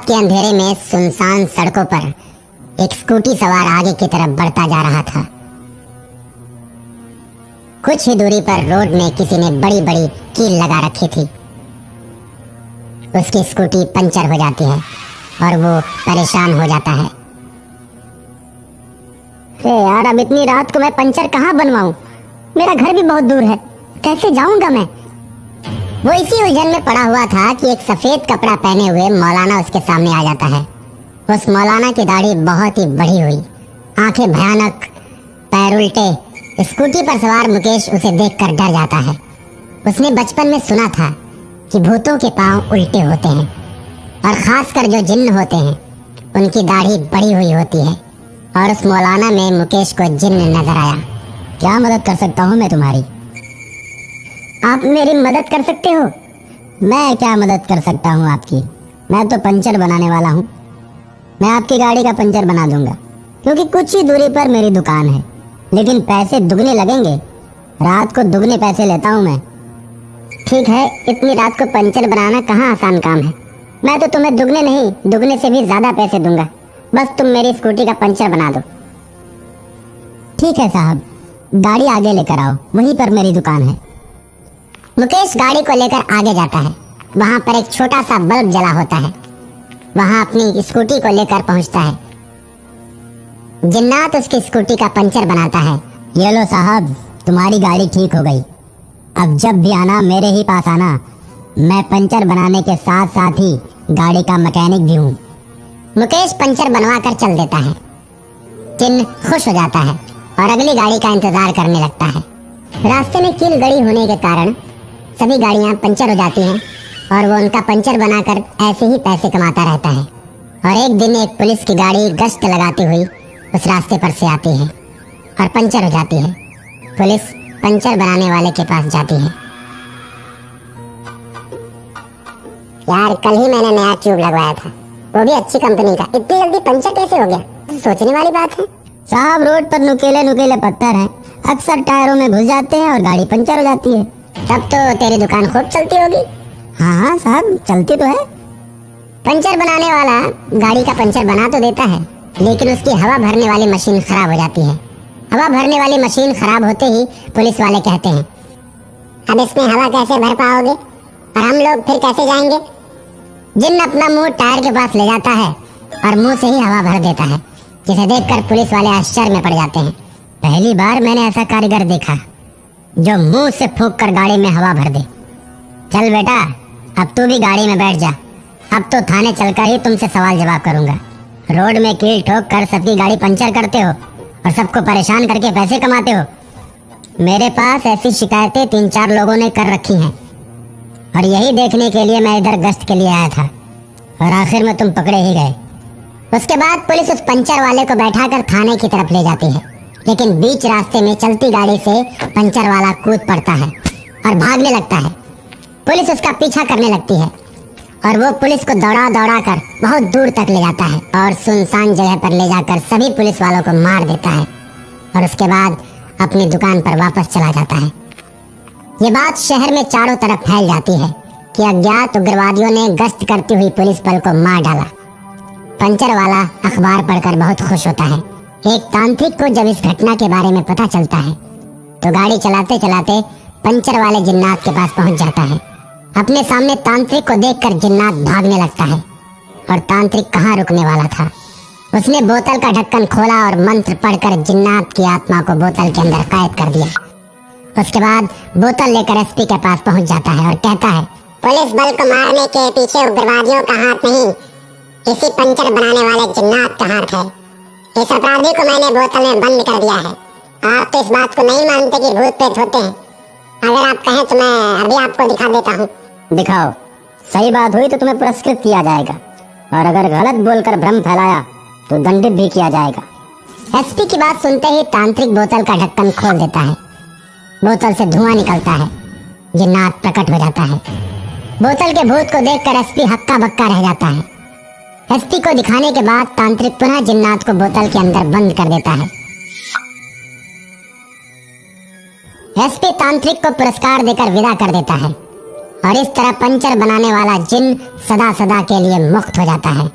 रात के अंधेरे में सुनसान सड़कों पर एक स्कूटी सवार आगे की तरफ बढ़ता जा रहा था। कुछ ही दूरी पर रोड में किसी ने बड़ी बड़ी कील लगा रखी थी। उसकी स्कूटी पंचर हो जाती है और वो परेशान हो जाता है। अरे यार, अब इतनी रात को मैं पंचर कहाँ बनवाऊं? मेरा घर भी बहुत दूर है, कैसे जाऊंगा मैं? वो इसी उलझन में पड़ा हुआ था कि एक सफेद कपड़ा पहने हुए मौलाना उसके सामने आ जाता है। उस मौलाना की दाढ़ी बहुत ही बड़ी हुई, आंखें भयानक, पैर उल्टे। स्कूटी पर सवार मुकेश उसे देखकर डर जाता है। उसने बचपन में सुना था कि भूतों के पांव उल्टे होते हैं और खासकर जो जिन्न होते हैं उनकी दाढ़ी बड़ी हुई होती है। और उस मौलाना में मुकेश को जिन्न नजर आया। क्या मदद कर सकता हूँ मैं तुम्हारी? आप मेरी मदद कर सकते हो? मैं क्या मदद कर सकता हूँ आपकी? मैं तो पंचर बनाने वाला हूँ। मैं आपकी गाड़ी का पंचर बना दूंगा, क्योंकि कुछ ही दूरी पर मेरी दुकान है, लेकिन पैसे दुगने लगेंगे। रात को दुगने पैसे लेता हूँ मैं। ठीक है, इतनी रात को पंचर बनाना कहाँ आसान काम है। मैं तो तुम्हें दुगने नहीं, दुगने से भी ज्यादा पैसे दूंगा। बस तुम मेरी स्कूटी का पंचर बना दो। ठीक है साहब, गाड़ी आगे लेकर आओ, वहीं पर मेरी दुकान है। मुकेश गाड़ी को लेकर आगे जाता है। वहां पर एक छोटा सा बल्ब जला होता है। वहां अपनी स्कूटी को लेकर पहुंचता है। जिन्नात उसकी स्कूटी का पंचर बनाता है। ये लो साहब, तुम्हारी गाड़ी ठीक हो गई। अब जब भी आना मेरे ही पास आना। मैं पंचर बनाने के साथ साथ ही गाड़ी का मैकेनिक भी हूँ। मुकेश पंचर बनवा कर चल देता है। जिन्न खुश हो जाता है और अगली गाड़ी का इंतजार करने लगता है। रास्ते में कील गड़ी होने के कारण सभी गाड़ियां पंचर हो जाती हैं और वो उनका पंचर बनाकर ऐसे ही पैसे कमाता रहता है। और एक दिन एक पुलिस की गाड़ी गश्त लगाती हुई उस रास्ते पर से आती है और पंचर हो जाती है। पुलिस पंचर बनाने वाले के पास जाती है। यार, कल ही मैंने नया ट्यूब लगवाया था, वो भी अच्छी कंपनी का। इतनी जल्दी पंचर कैसे हो गया? सोचने वाली बात है। साहब, रोड पर नुकीले नुकीले पत्थर हैं, अक्सर टायरों में घुस जाते हैं और गाड़ी पंचर हो जाती है। तब तो तेरी दुकान खूब चलती होगी। हाँ साहब, चलती तो है। पंचर बनाने वाला गाड़ी का पंचर बना तो देता है, लेकिन उसकी हवा भरने वाली मशीन खराब हो जाती है। हवा भरने वाली मशीन खराब होते ही पुलिस वाले कहते हैं, अब इसमें हवा कैसे भर पाओगे और हम लोग फिर कैसे जाएंगे? जिन्न अपना मुंह टायर के पास ले जाता है और मुंह से ही हवा भर देता है, जिसे देखकर पुलिस वाले आश्चर्य में पड़ जाते हैं। पहली बार मैंने ऐसा कारीगर देखा जो मुंह से फूंक कर गाड़ी में हवा भर दे। चल बेटा, अब तू भी गाड़ी में बैठ जा। अब तो थाने चलकर ही तुमसे सवाल जवाब करूंगा। रोड में कील ठोक कर सबकी गाड़ी पंचर करते हो और सबको परेशान करके पैसे कमाते हो। मेरे पास ऐसी शिकायतें 3-4 लोगों ने कर रखी हैं और यही देखने के लिए मैं इधर गश्त के लिए आया था और आखिर में तुम पकड़े ही गए। उसके बाद पुलिस उस पंचर वाले को बैठाकर थाने की तरफ ले जाती है, लेकिन बीच रास्ते में चलती गाड़ी से पंचर वाला कूद पड़ता है और भागने लगता है। पुलिस उसका पीछा करने लगती है और वो पुलिस को दौड़ा दौड़ा कर बहुत दूर तक ले जाता है और सुनसान जगह पर ले जाकर सभी पुलिस वालों को मार देता है और उसके बाद अपनी दुकान पर वापस चला जाता है। ये बात शहर में चारों तरफ फैल जाती है कि अज्ञात उग्रवादियों ने गश्त करती हुई पुलिस बल को मार डाला। पंचर वाला अखबार पढ़कर बहुत खुश होता है। एक तांत्रिक को जब इस घटना के बारे में पता चलता है तो गाड़ी चलाते चलाते पंचर वाले जिन्नात के पास पहुंच जाता है। अपने सामने तांत्रिक को देखकर जिन्नात भागने लगता है और तांत्रिक कहाँ रुकने वाला था। उसने बोतल का ढक्कन खोला और मंत्र पढ़कर जिन्नात की आत्मा को बोतल के अंदर कैद कर दिया। उसके बाद बोतल लेकर एसपी के पास पहुंच जाता है और कहता है, पुलिस बल को मारने के पीछे उग्रवादियों का हाथ नहीं, इसी पंचर बनाने वाले जिन्नात का हाथ है। इस अपराधी को मैंने बोतल में बंद कर दिया है। आप तो इस बात को नहीं मानते कि भूत प्रेत होते हैं। अगर आप कहें तो मैं अभी आपको दिखा देता हूँ। दिखाओ। सही बात हुई तो तुम्हें पुरस्कृत किया जाएगा और अगर गलत बोलकर भ्रम फैलाया तो दंडित भी किया जाएगा। एसपी की बात सुनते ही तांत्रिक बोतल का ढक्कन खोल देता है। बोतल से धुआं निकलता है। जिन्नात प्रकट हो जाता है। बोतल के भूत को देखकर एसपी हक्का बक्का रह जाता है। एसपी को दिखाने के बाद तांत्रिक पुनः जिन्नात को बोतल के अंदर बंद कर देता है। एसपी तांत्रिक को पुरस्कार देकर विदा कर देता है और इस तरह पंचर बनाने वाला जिन सदा सदा के लिए मुक्त हो जाता है।